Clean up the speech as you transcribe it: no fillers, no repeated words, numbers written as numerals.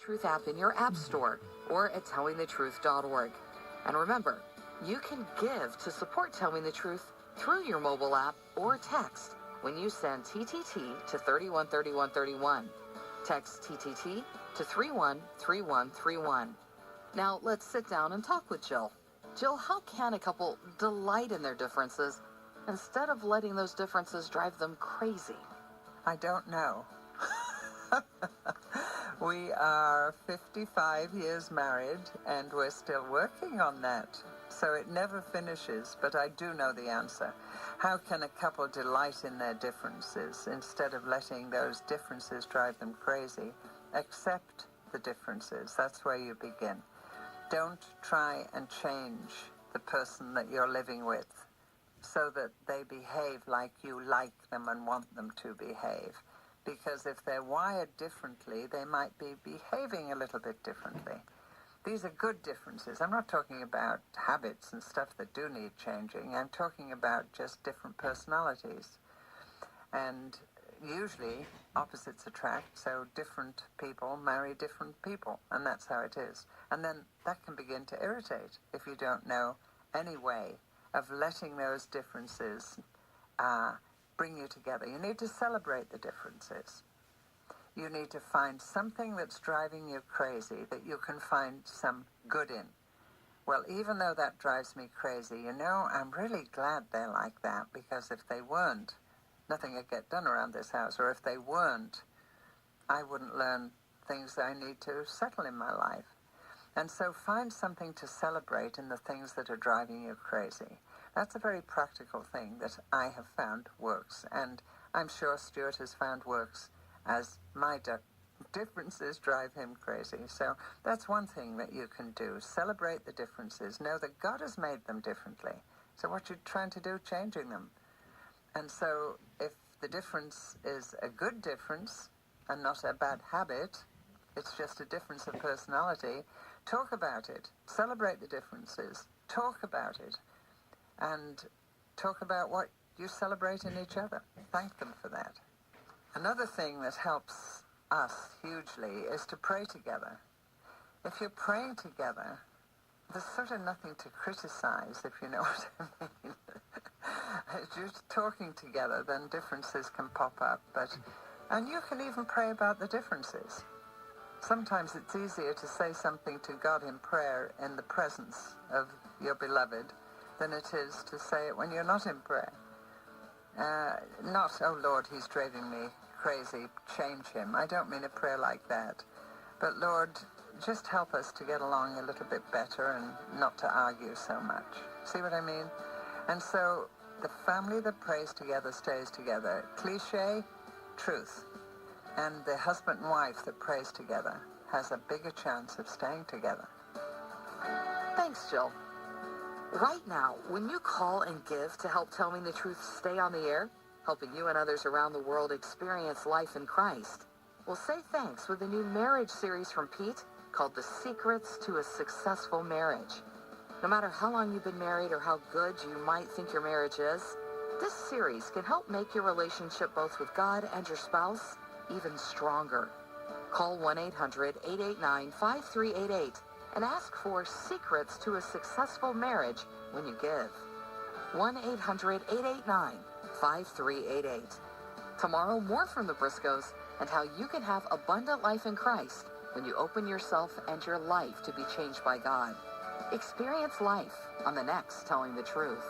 Truth app in your app store or at tellingthetruth.org. And remember, you can give to support Telling the Truth through your mobile app or text when you send TTT to 313131. Text TTT to 313131. Now let's sit down and talk with Jill. Jill, how can a couple delight in their differences instead of letting those differences drive them crazy? I don't know. We are 55 years married and we're still working on that. So it never finishes, but I do know the answer. How can a couple delight in their differences instead of letting those differences drive them crazy? Accept the differences. That's where you begin. Don't try and change the person that you're living with so that they behave like you like them and want them to behave. Because if they're wired differently, they might be behaving a little bit differently. These are good differences. I'm not talking about habits and stuff that do need changing. I'm talking about just different personalities. And usually opposites attract, so different people marry different people, and that's how it is. And then that can begin to irritate if you don't know any way of letting those differences bring you together. You need to celebrate the differences. You need to find something that's driving you crazy that you can find some good in. Well, even though that drives me crazy, I'm really glad they're like that, because if they weren't, nothing would get done around this house. Or if they weren't, I wouldn't learn things that I need to settle in my life. And so find something to celebrate in the things that are driving you crazy. That's a very practical thing that I have found works, and I'm sure Stuart has found works as my differences drive him crazy. So that's one thing that you can do. Celebrate the differences. Know that God has made them differently. So what you're trying to do, changing them. And so if the difference is a good difference and not a bad habit, it's just a difference of personality, talk about it. Celebrate the differences. Talk about it. And talk about what you celebrate in each other. Thank them for that. Another thing that helps us hugely is to pray together. If you're praying together, there's sort of nothing to criticize, if you know what I mean. If you're talking together, then differences can pop up. And you can even pray about the differences. Sometimes it's easier to say something to God in prayer in the presence of your beloved than it is to say it when you're not in prayer. Not, oh Lord, he's driving me crazy, change him. I don't mean a prayer like that. But Lord, just help us to get along a little bit better and not to argue so much. See what I mean? And so the family that prays together stays together. Cliche, truth. And the husband and wife that prays together has a bigger chance of staying together. Thanks, Jill. Right now, when you call and give to help Telling the Truth stay on the air, helping you and others around the world experience life in Christ, we'll say thanks with a new marriage series from Pete called The Secrets to a Successful Marriage. No matter how long you've been married or how good you might think your marriage is, this series can help make your relationship both with God and your spouse even stronger. Call 1-800-889-5388 and ask for Secrets to a Successful Marriage when you give. 1-800-889-5388. Tomorrow, more from the Briscoes and how you can have abundant life in Christ when you open yourself and your life to be changed by God. Experience life on the next Telling the Truth.